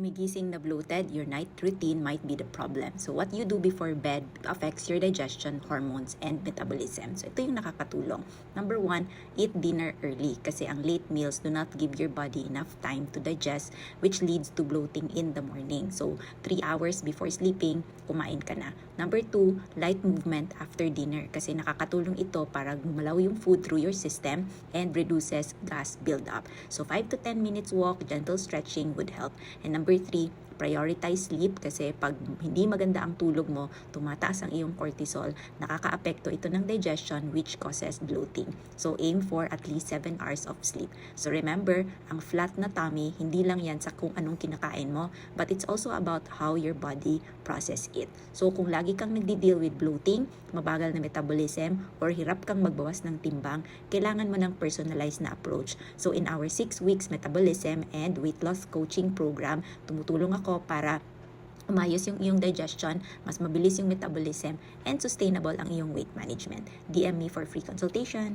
Gumigising na bloated, your night routine might be the problem. So what you do before bed affects your digestion, hormones, and metabolism. So ito yung nakakatulong. Number 1, eat dinner early kasi ang late meals do not give your body enough time to digest, which leads to bloating in the morning. So 3 hours before sleeping, kumain ka na. Number 2, light movement after dinner kasi nakakatulong ito para gumalaw yung food through your system and reduces gas buildup. So 5 to 10 minutes walk, gentle stretching would help. And number 3, prioritize sleep kasi pag hindi maganda ang tulog mo, tumataas ang iyong cortisol, nakakaapekto ito ng digestion which causes bloating. So aim for at least 7 hours of sleep. So remember, ang flat na tummy, hindi lang yan sa kung anong kinakain mo, but it's also about how your body process it. So kung lagi kang nagdi-deal with bloating, mabagal na metabolism, or hirap kang magbawas ng timbang, kailangan mo ng personalized na approach. So in our 6 weeks metabolism and weight loss coaching program, tumutulong ako para umayos yung iyong digestion, mas mabilis yung metabolism, and sustainable ang iyong weight management. DM me for free consultation.